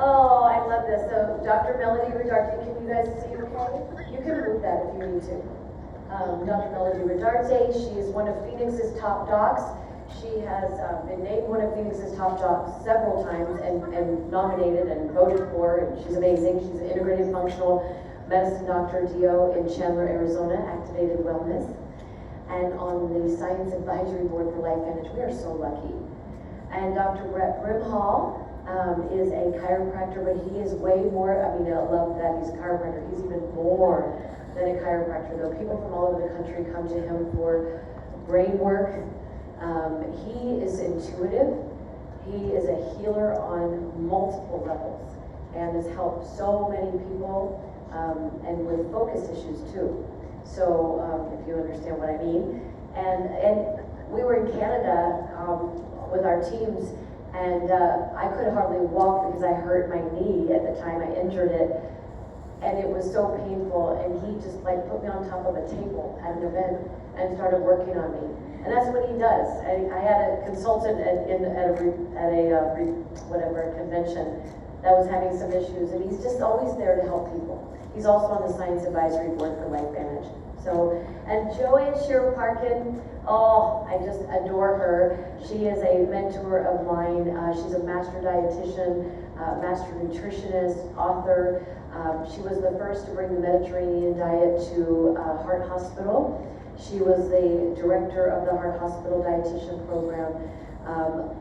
Oh, I love this. So Dr. Melody Rodarte, can you guys see okay? You can move that if you need to. Dr. Melody Rodarte, she is one of Phoenix's top docs. She has been named one of Phoenix's top docs several times and nominated and voted for, and she's amazing. She's an integrated functional medicine doctor, DO, in Chandler, Arizona, activated wellness, and on the Science Advisory Board for LifeVantage. We are so lucky. And Dr. Brett Brimhall is a chiropractor, but he is way more, I mean, I love that he's a chiropractor. He's even more than a chiropractor, though. People from all over the country come to him for brain work. He is intuitive. He is a healer on multiple levels and has helped so many people, and with focus issues too. So if you understand what I mean. And we were in Canada with our teams, and I could hardly walk because I hurt my knee at the time I injured it, and it was so painful, and he just like put me on top of a table at an event and started working on me. And that's what he does. I had a consultant at a convention that was having some issues, and he's just always there to help people. He's also on the Science Advisory Board for LifeVantage. So, and Joanne Parkin, oh, I just adore her. She is a mentor of mine. She's a master dietitian, master nutritionist, author. She was the first to bring the Mediterranean diet to Heart Hospital. She was the director of the Heart Hospital dietitian program.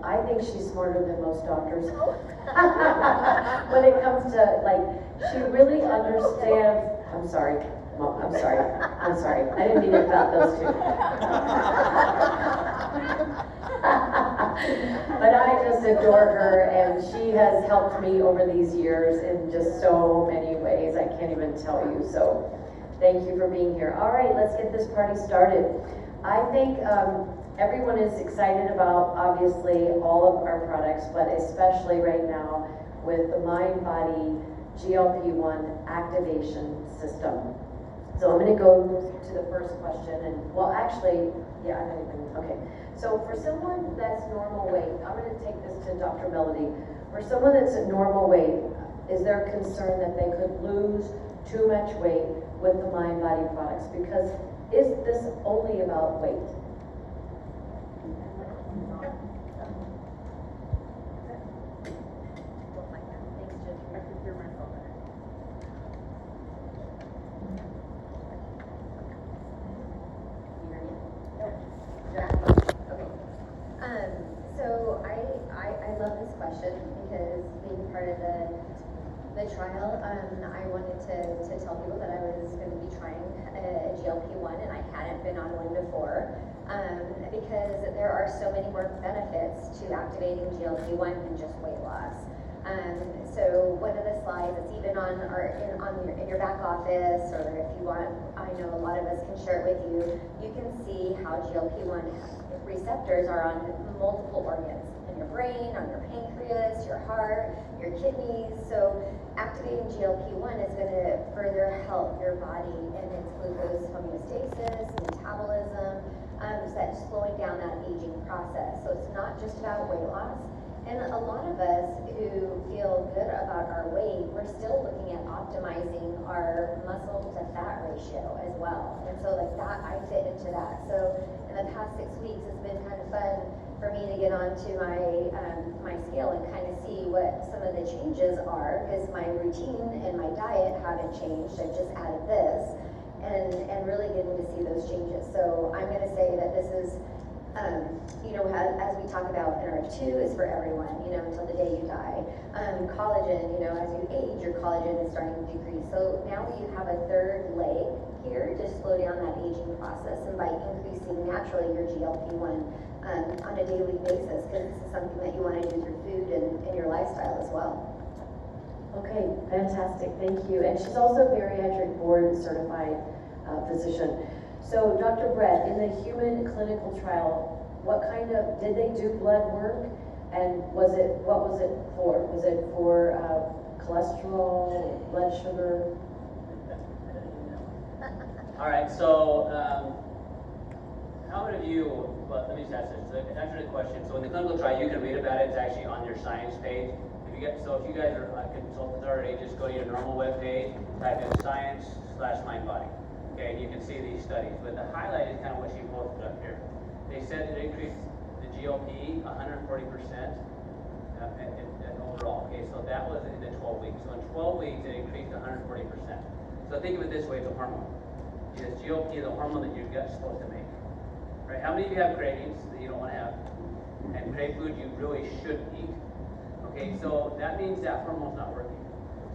I think she's smarter than most doctors. When it comes to, like, she really understands, I'm sorry. Mom, I'm sorry. I didn't mean to about those two. But I just adore her, and she has helped me over these years in just so many ways. I can't even tell you. So thank you for being here. All right, let's get this party started. I think everyone is excited about, obviously, all of our products, but especially right now with the MindBody GLP-1 activation system. So I'm going to go to the first question, and well, actually, yeah, I'm not even, okay. So for someone that's normal weight, I'm going to take this to Dr. Melody. For someone that's at normal weight, is there a concern that they could lose too much weight with the MindBody products? Because is this only about weight? I love this question because being part of the trial, I wanted to tell people that I was going to be trying a GLP-1, and I hadn't been on one before, because there are so many more benefits to activating GLP-1 than just weight loss. So one of the slides that's even on in your back office, or if you want, I know a lot of us can share it with you. You can see how GLP-1 receptors are on multiple organs. Your brain, on your pancreas, your heart, your kidneys. So activating GLP-1 is going to further help your body in its glucose homeostasis, metabolism, so that's slowing down that aging process. So it's not just about weight loss. And a lot of us who feel good about our weight, we're still looking at optimizing our muscle to fat ratio as well. And so like that, I fit into that. So in the past 6 weeks, it's been kind of fun for me to get onto my scale and kind of see what some of the changes are, because my routine and my diet haven't changed. I've just added this, and really getting to see those changes. So I'm going to say that this is, as we talk about, NRF2 is for everyone, until the day you die. Collagen, as you age, your collagen is starting to decrease. So now you have a third leg here to slow down that aging process, and by increasing naturally your GLP-1 on a daily basis, because this is something that you want to do through food and your lifestyle as well. Okay, fantastic, thank you. And she's also a bariatric board certified physician. So Dr. Brett, in the human clinical trial, did they do blood work? And what was it for? Was it for cholesterol, blood sugar? All right, so how many of you, well, let me just ask this, to answer the question, so in the clinical trial, you can read about it, it's actually on your science page. If if you guys are consultants already, just go to your normal webpage, type in science/MindBody. Okay, and you can see these studies. But the highlight is kind of what she posted up here. They said it increased the GLP 140% and overall. Okay, so that was in the 12 weeks. So in 12 weeks, it increased 140%. So think of it this way: it's a hormone. Because GLP is a hormone that your gut's supposed to make. Right? How many of you have cravings that you don't want to have? And crave food you really shouldn't eat. Okay, so that means that hormone's not working.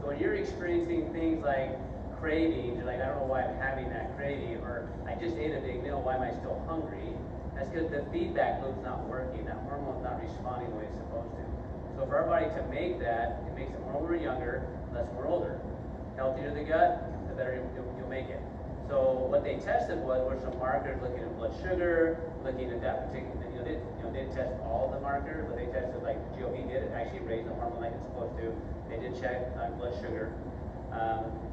So when you're experiencing things like cravings, you're like, I don't know why I'm having that craving, or I just ate a big meal, why am I still hungry? That's because the feedback loop's not working. That hormone's not responding the way it's supposed to. So for our body to make that, it makes it more when we're younger, less when we're older. Healthier the gut, the better you'll make it. So what they tested were some markers looking at blood sugar, looking at that particular, they didn't test all of the markers, but they tested like the GLP did actually raise the hormone like it's supposed to. They did check blood sugar.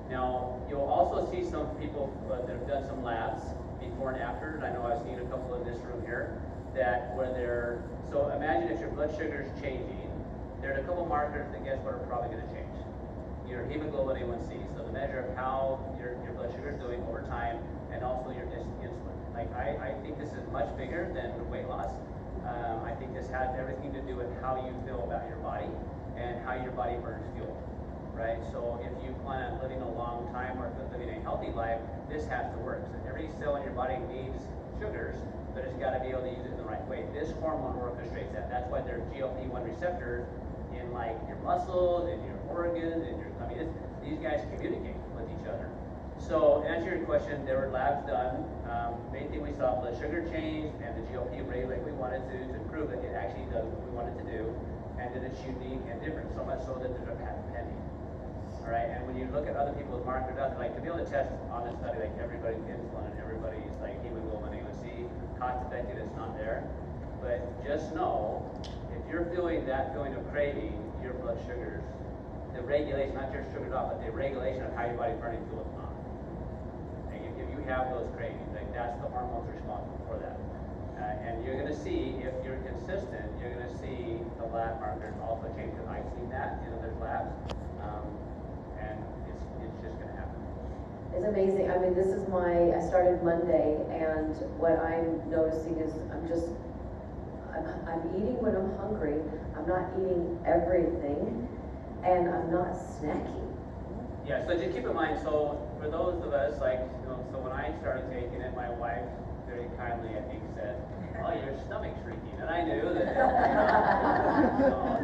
Now you'll also see some people that have done some labs before and after. I know I've seen a couple in this room here so imagine if your blood sugar is changing, there are a couple markers that guess what are probably going to change. Your hemoglobin A1C, so the measure of how your blood sugar is doing over time, and also your insulin. Like I think this is much bigger than weight loss. I think this has everything to do with how you feel about your body and how your body burns fuel, right? So if you plan on living a long time or living a healthy life, this has to work. So every cell in your body needs sugars, but it's got to be able to use it in the right way. This hormone orchestrates that. That's why there's GLP-1 receptors in like your muscles and your organs and these guys communicate with each other. So to answer your question, there were labs done. Main thing we saw, blood sugar change and the GLP rate like we wanted to prove that it actually does what we wanted to do, and that it's unique and different, so much so that there's a patent pending. All right, and when you look at other people's markers out there, like to be able to test on this study, like everybody's insulin and everybody's like hemoglobin A1C, cost effective, it's not there. But just know, if you're feeling that feeling of craving, your blood sugars, the regulation, not your sugars off, but the regulation of how your body's burning fuel is not. And if you have those cravings, like that's the hormones responsible for that. And you're going to see, if you're consistent, you're going to see the lab markers also change. Because I've seen that in other labs, and it's just going to happen. It's amazing. I mean, I started Monday, and what I'm noticing is I'm eating when I'm hungry. I'm not eating everything, and I'm not snacking. Yeah, so just keep in mind, so for those of us, so when I started taking it, my wife very kindly, I think, said, oh, your stomach's shrinking. And I knew that,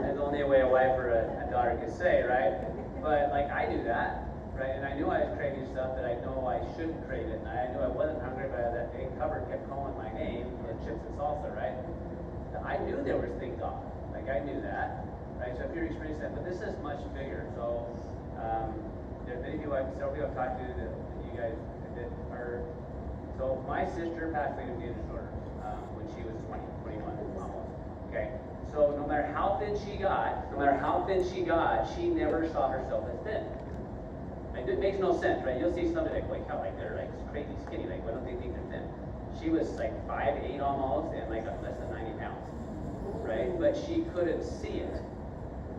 there's only a way a wife or a daughter could say, right? But I knew that, right? And I knew I was craving stuff that I know I shouldn't crave it. And I knew I wasn't hungry, but that big cupboard kept calling my name, the chips and salsa, right? I knew there was things off. I knew that, right? So if you're experiencing that, but this is much bigger. So there's many people, several people I've talked to that you guys that are. So my sister passed away of an eating disorder when she was 21 almost. Okay. So no matter how thin she got, she never saw herself as thin. Right? It makes no sense, right? You'll see somebody they're crazy skinny. Why don't they think they're thin? She was 5'8" almost, and less than 90 pounds, right? But she couldn't see it.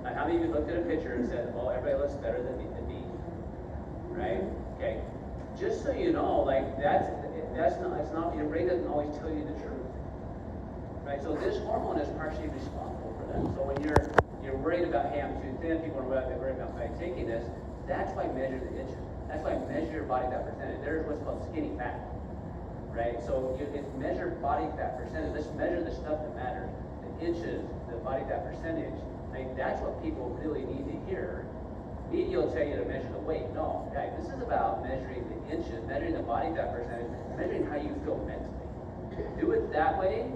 How many of you looked at a picture and said, "Oh, everybody looks better than me," right? Okay. Just so you know, that's not your brain doesn't always tell you the truth, right? So this hormone is partially responsible for that. So when you're worried about, hey, I'm too thin, people are worried about taking this. That's why measure the inches. That's why measure your body fat percentage. There's what's called skinny fat. Right? So it's measure body fat percentage. Let's measure the stuff that matters. The inches, the body fat percentage. That's what people really need to hear. Media will tell you to measure the weight. No, guys, this is about measuring the inches, measuring the body fat percentage, measuring how you feel mentally. Do it that way,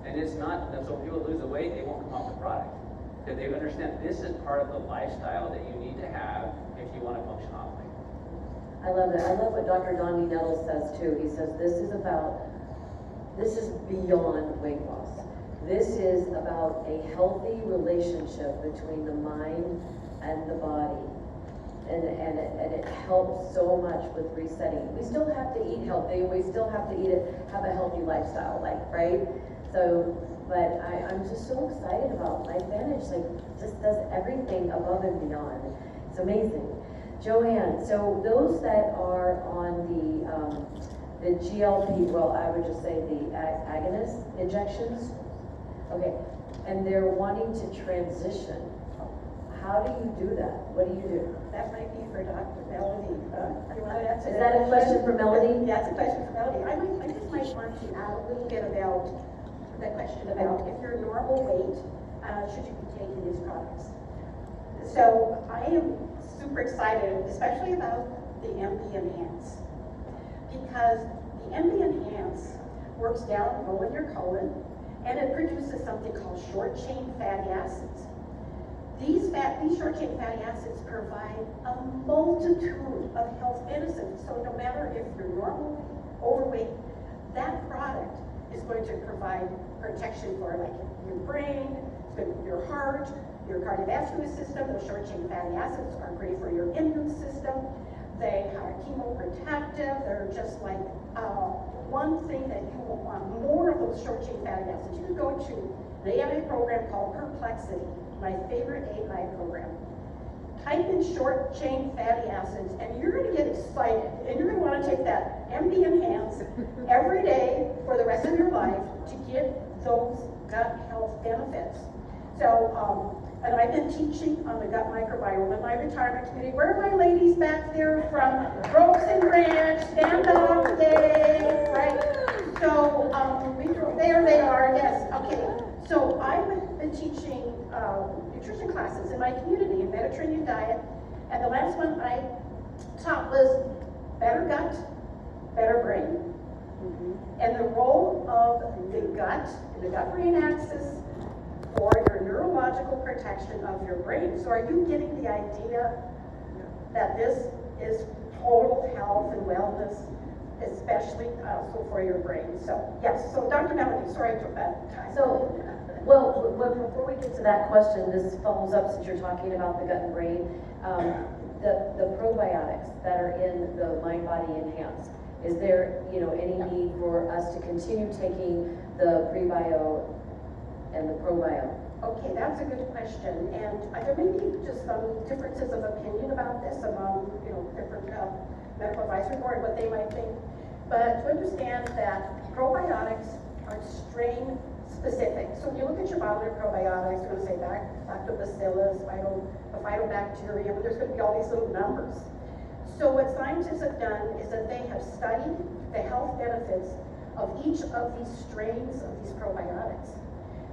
and it's not, so when people lose the weight, they won't come off the product. Because they understand this is part of the lifestyle that you need to have if you want to function optimally. I love that. I love what Dr. Donnie Nettles says too. He says this is beyond weight loss. This is about a healthy relationship between the mind and the body. And it helps so much with resetting. We still have to eat healthy, we still have to have a healthy lifestyle, right? So, but I'm just so excited about LifeVantage, like, just does everything above and beyond. It's amazing. Joanne, so those that are on the GLP, well, I would just say the agonist injections, okay, and they're wanting to transition. How do you do that? What do you do? That might be for Dr. Melody. You want to answer Is that a question for Melody? Yeah, it's a question for Melody. I just might want to add a little bit about the question about if you're normal weight, should you be taking these products? So I am super excited, especially about the MD Enhance, because the MD Enhance works down low in your colon, and it produces something called short-chain fatty acids. These short-chain fatty acids provide a multitude of health benefits. So no matter if you're normal, overweight, that product is going to provide protection for like your brain, your heart, your cardiovascular system. Those short-chain fatty acids are great for your immune system. They are chemoprotective. They're just like one thing that you will want more of those short-chain fatty acids. You can go to the AMA program called Perplexity, my favorite 8-night program. Type in short-chain fatty acids, and you're going to get excited, and you're going to want to take that MD Enhance every day for the rest of your life to get those gut health benefits. So, and I've been teaching on the gut microbiome in my retirement community. Where are my ladies back there from Ropes and Ranch? Stand up, yay, right? So, there they are, yes, okay. So I've been teaching nutrition classes in my community, a Mediterranean diet, and the last one I taught was better gut, better brain. And the role of the gut-brain axis for your neurological protection of your brain. So are you getting the idea that this is total health and wellness, especially also for your brain? So yes, so Dr. Melody, sorry I took that time. So, well, before we get to that question, this follows up since you're talking about the gut and brain. The probiotics that are in the MindBody Enhance, is there, any need for us to continue taking the prebio and the probio? Okay, that's a good question, and there may be just some differences of opinion about this among, different medical advisory board, what they might think. But to understand that probiotics are strain specific. So when you look at your bottle of probiotics, you're going to say lactobacillus, phytobacteria, but there's going to be all these little numbers. So what scientists have done is that they have studied the health benefits of each of these strains of these probiotics.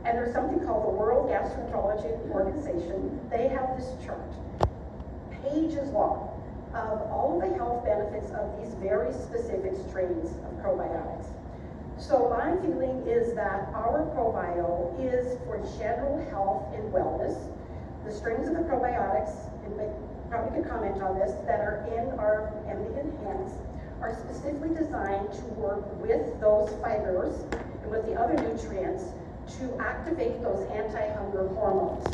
And there's something called the World Gastroenterology Organization. They have this chart, pages long, of all of the health benefits of these very specific strains of probiotics. So my feeling is that our probio is for general health and wellness. The strains of the probiotics, and they probably could comment on this, that are in our MD Enhance are specifically designed to work with those fibers and with the other nutrients to activate those anti-hunger hormones.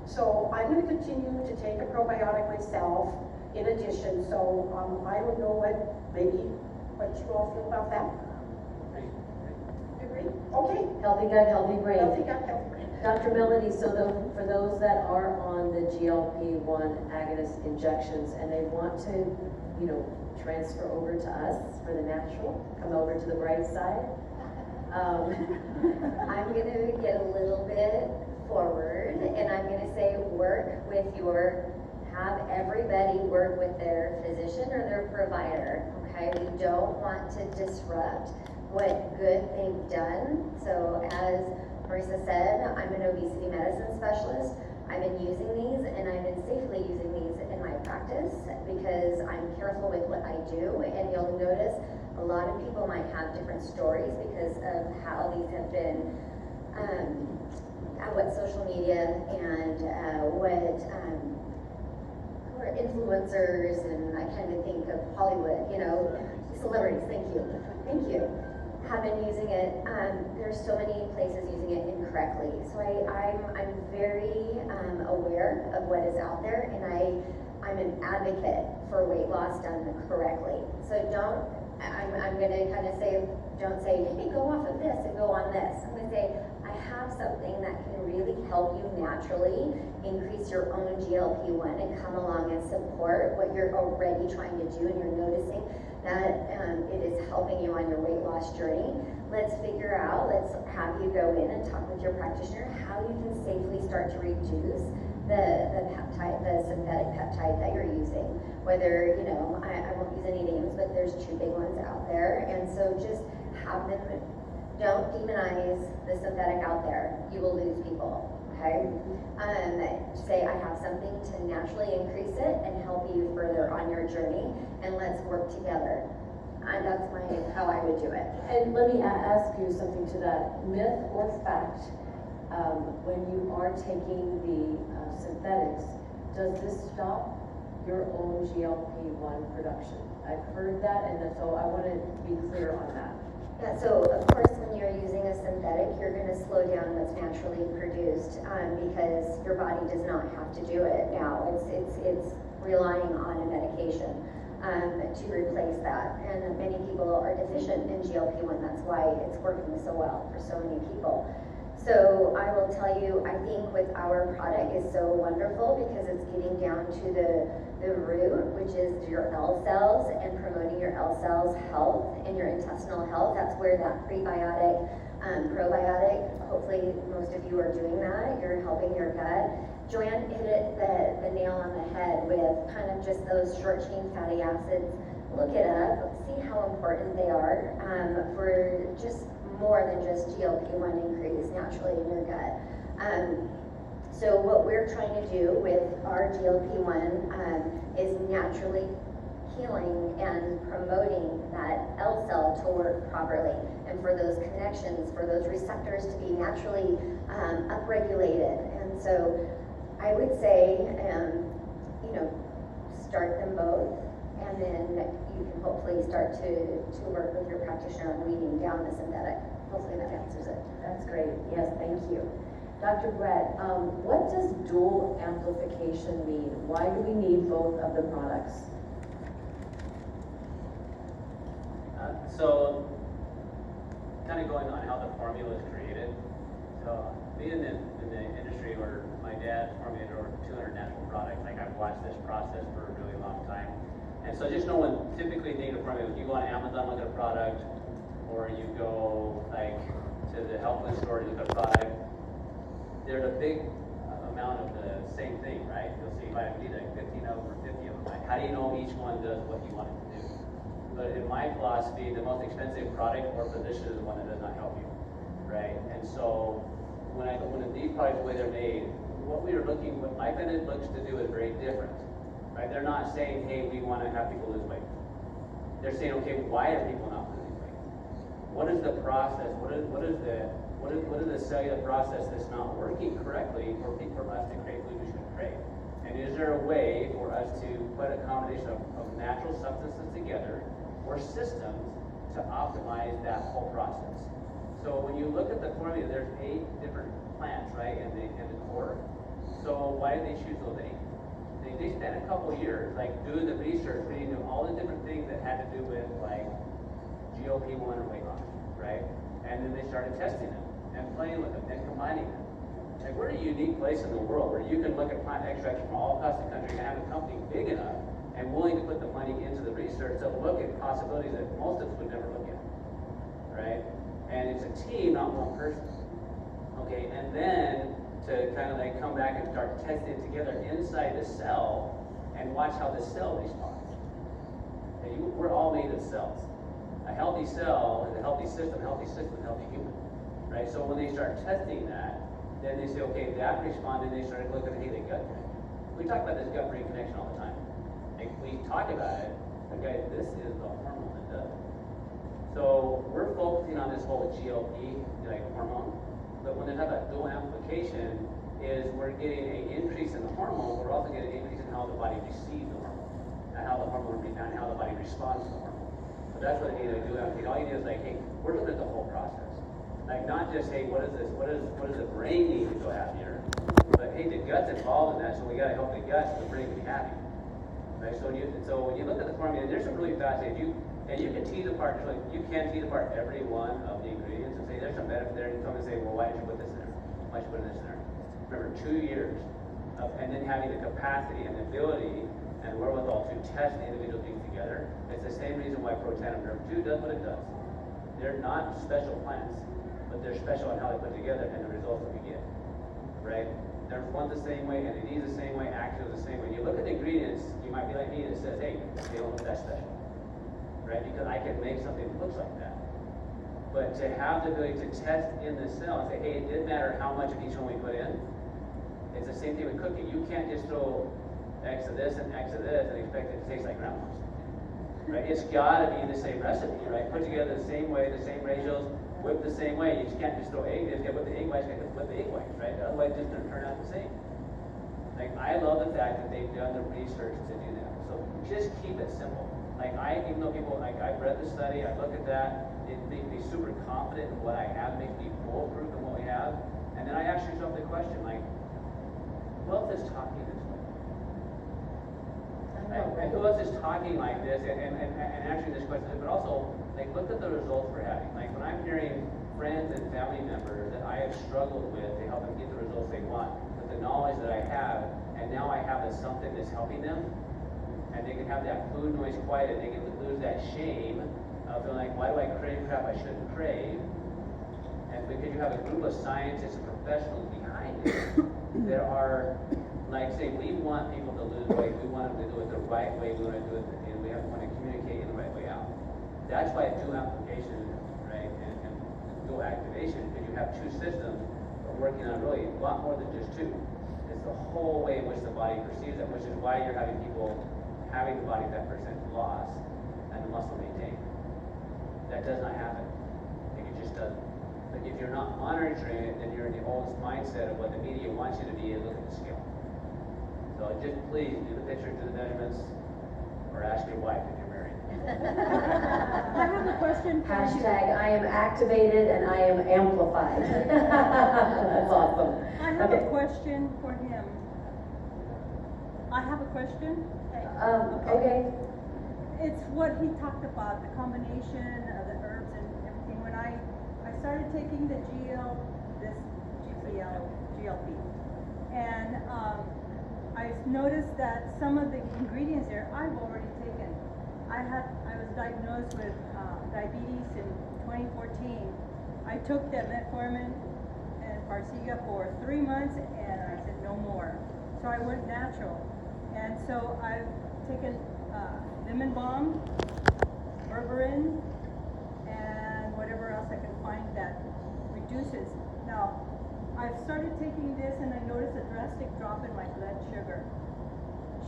So I'm going to continue to take a probiotic myself in addition. So I don't know what you all feel about that. Agree? Okay. Healthy gut, healthy brain. Healthy gut, healthy brain. Dr. Melody, so for those that are on the GLP-1 agonist injections and they want to, transfer over to us for the natural, come over to the bright side. I'm going to get a little bit forward, and I'm going to say have everybody work with their physician or their provider, okay? We don't want to disrupt what good they've done. So as Marisa said, I'm an obesity medicine specialist. I've been using these, and I've been safely using these in my practice because I'm careful with what I do, and you'll notice a lot of people might have different stories because of how these have been, what social media and what who are influencers, and I kind of think of Hollywood, celebrities, thank you, have been using it. There's so many places using it incorrectly. So I'm very aware of what is out there, and I'm an advocate for weight loss done correctly. So don't I'm gonna kind of say, don't say, hey, go off of this and go on this. I'm gonna say, I have something that can really help you naturally increase your own GLP-1 and come along and support what you're already trying to do, and you're noticing that it is helping you on your weight loss journey. Let's figure out, let's have you go in and talk with your practitioner how you can safely start to reduce the peptide, the synthetic peptide that you're using. Whether, I won't use any names, but there's two big ones out there. And so just have them, don't demonize the synthetic out there. You will lose people, okay? Say, I have something to naturally increase it and help you further on your journey, and let's work together. That's how I would do it. And let me ask you something to that. Myth or fact, when you are taking the synthetics, does this stop your own GLP-1 production? I've heard that, and so I want to be clear on that. Yeah, so of course, when you're using a synthetic, you're going to slow down what's naturally produced because your body does not have to do it now. It's relying on a medication to replace that, and many people are deficient in GLP-1. That's why it's working so well for so many people. So I will tell you, I think with our product is so wonderful because it's getting down to the root, which is your L cells, and promoting your L cells health and your intestinal health. That's where that prebiotic, probiotic, hopefully most of you are doing that. You're helping your gut. Joanne hit the nail on the head with kind of just those short chain fatty acids. Look it up, see how important they are for just more than just GLP-1 increase naturally in your gut. So what we're trying to do with our GLP-1 is naturally healing and promoting that L cell to work properly, and for those connections, for those receptors to be naturally upregulated. And so I would say, start them both, and then you can hopefully start to work with your practitioner on weaning down the synthetic. Hopefully that answers it. That's great. Yes, thank you. Dr. Brett, what does dual amplification mean? Why do we need both of the products? So, kind of going on how the formula is created. So, being in the industry where my dad formulated over 200 natural products, like I've watched this process for a really long time. And so just know when typically they formula, you go on Amazon, look at a product, or you go like to the health food store, you look at a product, there's a big amount of the same thing, right? You'll see vitamin D, like 15 of them or 50 of them. Like, how do you know each one does what you want it to do? But in my philosophy, the most expensive product or position is the one that does not help you, right? And so when these products, the way they're made, what my clinic looks to do is very different, right? They're not saying, hey, we want to have people lose weight. They're saying, okay, why are people not losing weight? What is the process? What is the cellular process that's not working correctly for us to create food we should create? And is there a way for us to put a combination of natural substances together or systems to optimize that whole process? So when you look at the formula, there's 8 different plants, right, in the core. So why did they choose those 8? They spent a couple years, like, doing the research, reading all the different things that had to do with, like, GLP-1 or weight loss, right? And then they started testing them and playing with them and combining them. And we're in a unique place in the world where you can look at plant extracts from all across the country and have a company big enough and willing to put the money into the research to look at possibilities that most of us would never look at, right? And it's a team, not one person. Okay, and then to kind of like come back and start testing it together inside the cell and watch how the cell responds. Okay, we're all made of cells. A healthy cell is a healthy system, a healthy system is a healthy human, right? So when they start testing that, then they say, okay, that responded, they started looking at, hey, the gut connection. We talk about this gut-brain connection all the time. Like, we talk about it, but guys, this is the hormone that does it. So we're focusing on this whole GLP, like hormone, but when they talk about dual amplification, is we're getting an increase in the hormone, we're also getting an increase in how the body receives the hormone, and how the hormone and how the body responds to the hormone. So that's what they need to do. All you need is like, hey, we're looking at the whole process. Like, not just, hey, what is this? What does the brain need to go happier? But hey, the gut's involved in that, so we gotta help the gut so the brain can be happy. Right? So when you look at the formula, there's some really fascinating. And you can tease apart, you can tease apart every one of the ingredients and say, there's some benefit there, and you come and say, well, why did you put this in there? Why did you put this in there? Remember, 2 years of, and then having the capacity and the ability and wherewithal to test the individual things together. It's the same reason why Protandim Nerve 2 does what it does. They're not special plants, but they're special in how they put together and the results that we get, right? There's one the same way, and it is the same way, active the same way. You look at the ingredients, you might be like me, that says, hey, they don't look that special, right? Because I can make something that looks like that. But to have the ability to test in the cell and say, hey, it didn't matter how much of each one we put in. It's the same thing with cooking. You can't just throw X of this and X of this and expect it to taste like grandma's, right? It's gotta be the same recipe, right? Put together the same way, the same ratios, whip the same way. You just can't just throw egg. You just gotta whip the egg whites, you gotta whip the egg whites, right? Otherwise, it's just gonna turn out the same. Like, I love the fact that they've done the research to do that. So just keep it simple. Like, even though people, like, I've read the study, I look at that, it makes me super confident in what I have, makes me foolproof in what we have. And then I ask yourself the question, like, who else is talking this way? And who else is talking like this and answering this question? But also, like, look at the results we're having. Like, when I'm hearing friends and family members that I have struggled with to help them get the results they want, with the knowledge that I have, and now I have something that's helping them, and they can have that food noise quieted, they can lose that shame of feeling like, why do I crave crap I shouldn't crave? And because you have a group of scientists and professionals behind it, there are, like, say, we want people to lose weight, we want them to do it the right way, we want to do it, and we want to communicate in the right way out. That's why dual application, right, and dual activation, because you have two systems working on really a lot more than just two. It's the whole way in which the body perceives it, which is why you're having people having the body fat percent loss and the muscle maintained. That does not happen. Like, it just doesn't. But if you're not monitoring it, then you're in the old mindset of what the media wants you to be and look at the scale. So just please do the picture, do the measurements, or ask your wife if you're married. I have a question for you. Hashtag I am activated and I am amplified. That's awesome. I have Okay. a question for him. I have a question. Okay. It's what he talked about, the combination of the herbs and everything. When I started taking the GLP, and I noticed that some of the ingredients there I've already taken. I was diagnosed with diabetes in 2014. I took the metformin and Farxiga for 3 months, and I said no more. So I went natural, and so I've taken lemon balm, berberine, and whatever else I can find that reduces. Now, I've started taking this and I noticed a drastic drop in my blood sugar.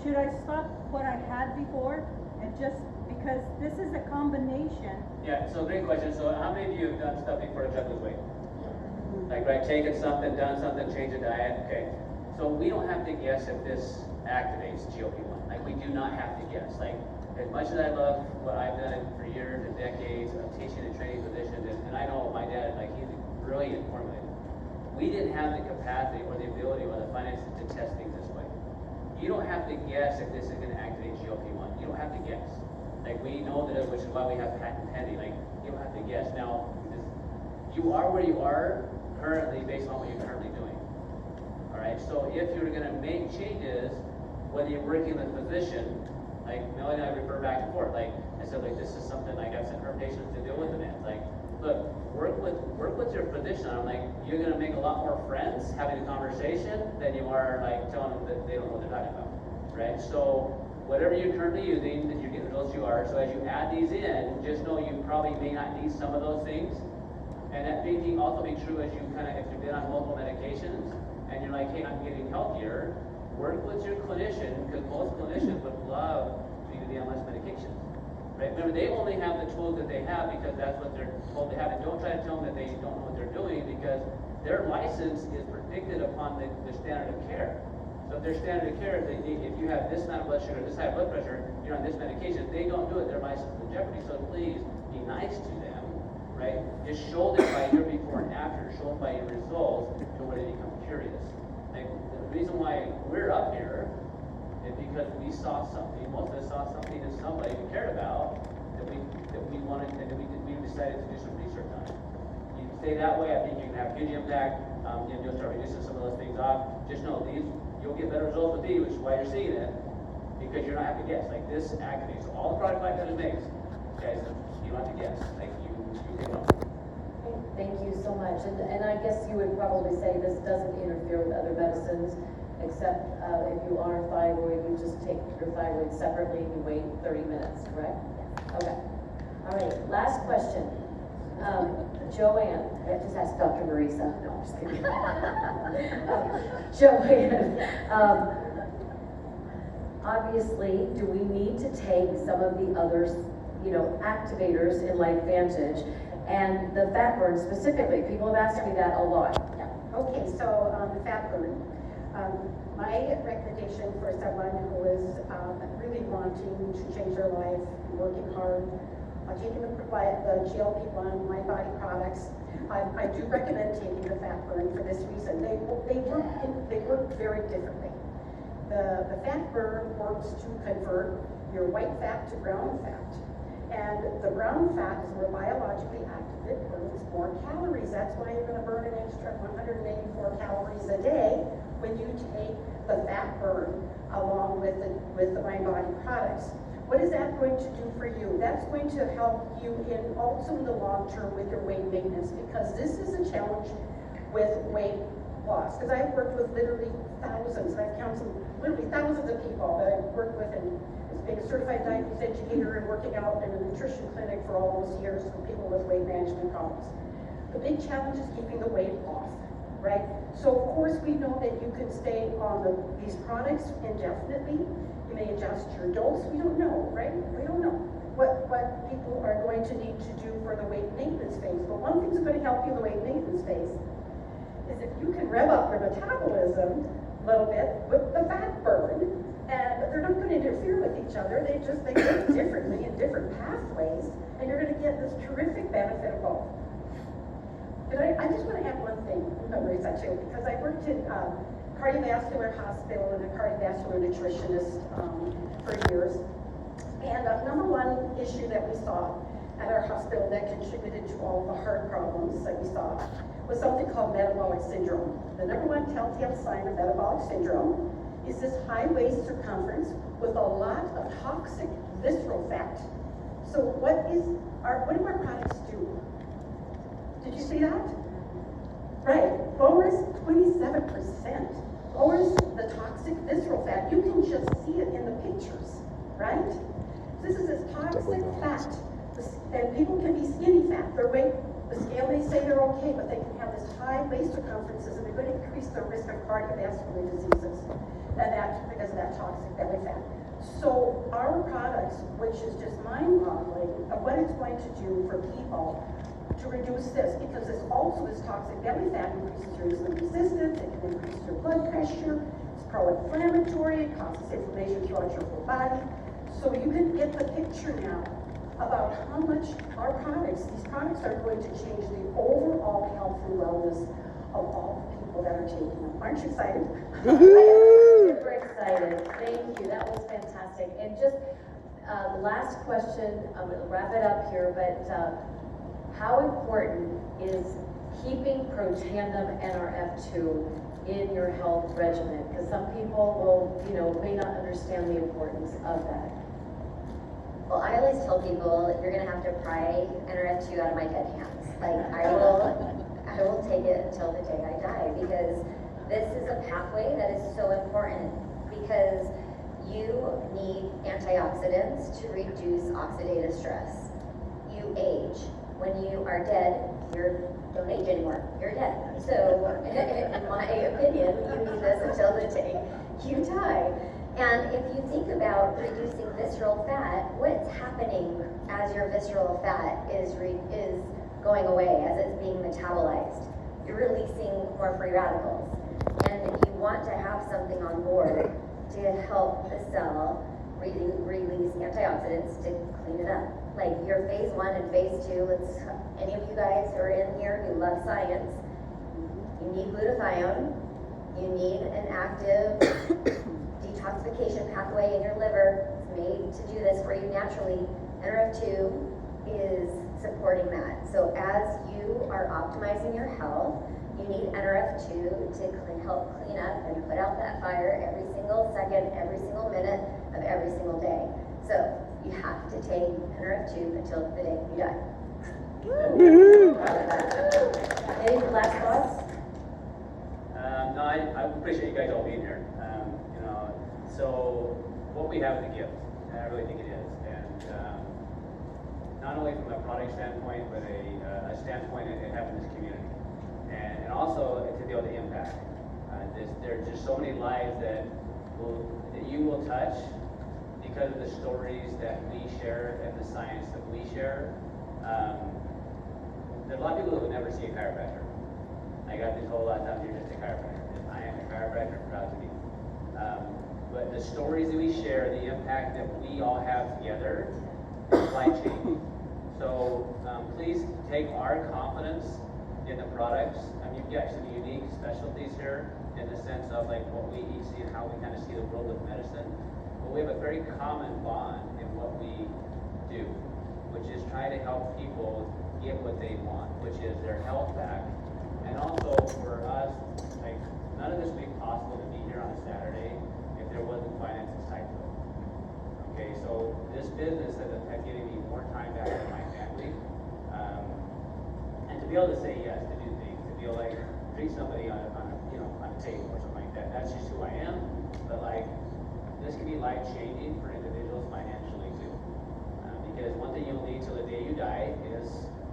Should I stop what I had before and just, because this is a combination? Yeah, so great question. So how many of you have done stuff before to try to lose weight? Like, right, taken something, done something, changed the diet, okay. So we don't have to guess if this activates GLP-1. Like, we do not have to guess. Like, as much as I love what I've done for years and decades of teaching and training physicians, and I know my dad, like, he's a brilliant formulator. We didn't have the capacity or the ability or the finances to test things this way. You don't have to guess if this is going to activate GLP-1. You don't have to guess. Like, we know that, which is why we have patent pending. Like, you don't have to guess. Now, you are where you are currently based on what you're currently doing. All right. So if you're going to make changes, whether you're working with a physician, like Melanie and I refer back and forth. Like, I said, like, this is something like I've sent her patients to deal with, and it's like, look, work with your physician. I'm like, you're going to make a lot more friends having a conversation than you are like telling them that they don't know what they're talking about, right? So whatever you're currently using, that you're getting the results you are. So as you add these in, just know you probably may not need some of those things. And that may also be true as you kind of, if you've been on multiple medications and you're like, hey, I'm getting healthier, work with your clinician, because most clinicians would love for you to be on less medications. Right? Remember, they only have the tools that they have because that's what they're told to have. And don't try to tell them that they don't know what they're doing, because their license is predicted upon the standard of care. So if their standard of care, if you have this amount of blood sugar, this high blood pressure, you're on this medication, if they don't do it, their license is in jeopardy. So please be nice to them, right? Just show them by your before and after, show them by your results to where they become curious. Like, the reason why we're up here is because we saw something, most of us saw something in somebody we cared about, that we wanted, and that we decided to do some research on it. You stay that way, I think you can have huge impact, and you'll start reducing some of those things off. Just know these, you'll get better results with these, which is why you're seeing it, because you don't have to guess. Like this activates all the product Life makes, guys, you don't have to guess. Like you take it on. Thank you so much. And I guess you would probably say this doesn't interfere with other medicines, except if you are thyroid, you just take your thyroid separately and you wait 30 minutes, correct? Okay. All right, last question. Joanne, I just asked Dr. Marisa. No, I'm just kidding. Joanne, obviously, do we need to take some of the others, activators in LifeVantage? And the fat burn specifically, people have asked me that a lot. Yeah. Okay, so the fat burn. My recommendation for someone who is really wanting to change their life, working hard, taking the GLP-1, MindBody products, I do recommend taking the fat burn for this reason. They work very differently. The fat burn works to convert your white fat to brown fat. And the brown fat is more biologically active, it burns more calories. That's why you're going to burn an extra 184 calories a day when you take the fat burn along with the MindBody products. What is that going to do for you? That's going to help you also in the long term with your weight maintenance, because this is a challenge with weight loss. Because I've worked with literally thousands, I've counseled literally thousands of people that I've worked with, and being a certified diabetes educator and working out in a nutrition clinic for all those years for people with weight management problems. The big challenge is keeping the weight off, right? So of course we know that you can stay on these products indefinitely. You may adjust your dose. We don't know, right? We don't know what people are going to need to do for the weight maintenance phase. But one thing that's going to help you in the weight maintenance phase is if you can rev up your metabolism a little bit with the fat burn. And they're not going to interfere with each other. They work differently in different pathways, and you're going to get this terrific benefit of both. But I just want to add one thing, Marisa, too, because I worked in cardiovascular hospital and a cardiovascular nutritionist for years. And number one issue that we saw at our hospital that contributed to all the heart problems that we saw was something called metabolic syndrome. The number one telltale sign of metabolic syndrome is this high waist circumference with a lot of toxic visceral fat. So what do our products do? Did you see that? Right, lowers 27%, lowers the toxic visceral fat. You can just see it in the pictures, right? This is this toxic fat, and people can be skinny fat. Their weight, the scale may say they're okay, but they can have this high waist circumferences, and they're going to increase their risk of cardiovascular diseases. And that's because of that toxic belly fat. So our products, which is just mind-boggling of what it's going to do for people to reduce this, because this toxic belly fat increases your insulin resistance, it can increase your blood pressure, it's pro-inflammatory, it causes inflammation throughout your whole body. So you can get the picture now about how much these products are going to change the overall health and wellness of all the people that are taking them. Aren't you excited? Super excited. Thank you. That was fantastic. And just the last question, I'm going to wrap it up here, but how important is keeping Protandim NRF2 in your health regimen? Because some people will, may not understand the importance of that. Well, I always tell people you're gonna have to pry NRF2 out of my dead hands. Like I will take it until the day I die, because this is a pathway that is so important, because you need antioxidants to reduce oxidative stress. You age. When you are dead, you don't age anymore. You're dead. So, in my opinion, you need this until the day you die. And if you think about reducing visceral fat, what's happening as your visceral fat is going away, as it's being metabolized? You're releasing more free radicals. And you want to have something on board to help the cell release antioxidants to clean it up. Like your phase 1 and phase 2, any of you guys who are in here who love science, you need glutathione, you need an active detoxification pathway in your liver. It's made to do this for you naturally. NRF2 is supporting that. So as you are optimizing your health, you need NRF2 to help clean up and put out that fire every single second, every single minute of every single day. So you have to take NRF2 until the day you die. Any last thoughts? No, I appreciate you guys all being here. You know, so what we have is a gift, and I really think it is. And not only from a product standpoint, but a standpoint it having this community, and also to be able to impact. There's just so many lives that you will touch because of the stories that we share and the science that we share. There are a lot of people that would never see a chiropractor. I got this whole lot of times, you're just a chiropractor. I am a chiropractor, proud to be. But the stories that we share, the impact that we all have together is life-changing. So please take our confidence in the products. You've got some unique specialties here in the sense of like what we each see and how we kind of see the world with medicine. But we have a very common bond in what we do, which is try to help people get what they want, which is their health back. And also for us, like none of this would be possible to be here on a Saturday if there wasn't finances tied to it. Okay, so this business has given me more time back with my family, and to be able to say yes, to do things, to be able to like treat somebody on a table or something like that. That's just who I am. But like this can be life changing for individuals financially too, because one thing you'll need till the day you die is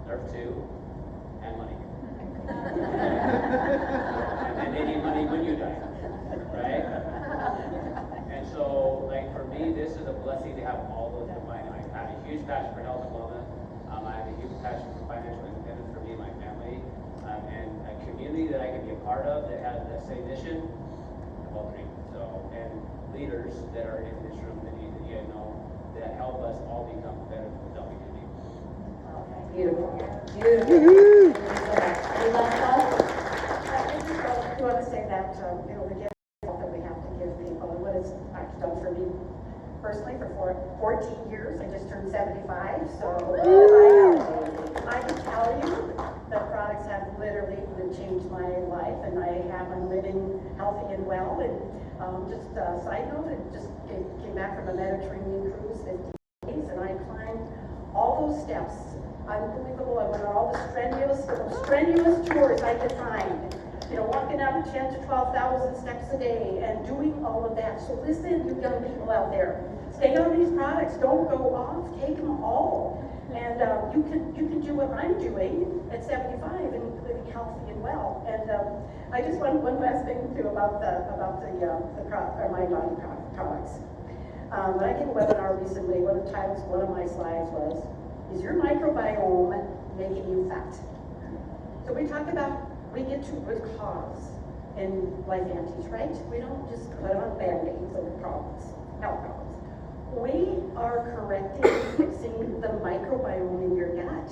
Nerf 2 and money. And they need money when you die, right? And so, like for me, this is a blessing to have all those combined. I have a huge passion for health and wellness. I have a huge passion for financial independence for me and my family, and a community that I can be a part of that has that same mission. All three. So, and leaders that are in this room that you guys know that help us all become better than we can be. Beautiful. Beautiful. Any last thoughts? I just want to say that, the gift that we have to give people, and what it's actually done for me personally for 14 years. I just turned 75, so I can tell you that products have literally changed my life, and I'm living healthy and well. And just a side note, I just came back from a Mediterranean cruise, 50 days, and I climbed all those steps. Unbelievable. I went on all the strenuous tours I could find. Walking up 10 to 12,000 steps a day and doing all of that. So listen, you young people out there, stay on these products. Don't go off. Take them all. And you can do what I'm doing at 75 and living healthy and well. And I just want one last thing too about the MindBody products. When I gave a webinar recently, one of my slides was, is your microbiome making you fat? So we talk about, we get to root cause in life antes, right? We don't just put on band-aids of problems, health problems. We are correcting, fixing the microbiome in your gut.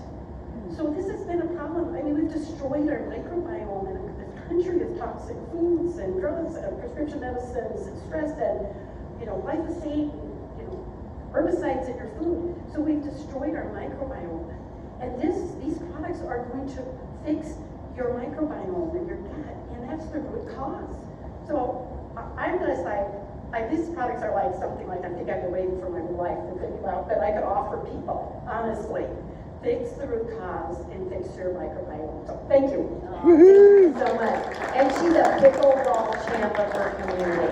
So this has been a problem. I mean, we've destroyed our microbiome in this country with toxic foods and drugs and prescription medicines and stress and, glyphosate, herbicides in your food. So we've destroyed our microbiome. And these products are going to fix your microbiome in your gut, and that's the root cause. So I'm gonna say, these products are like something like I think I've been waiting for my whole life to think about that I could offer people, honestly. Fix the root cause and fix your microbiome. So thank you. Thank you so much. And she's a pickleball champ of her community.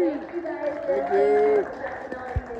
Thank you guys. Thank you.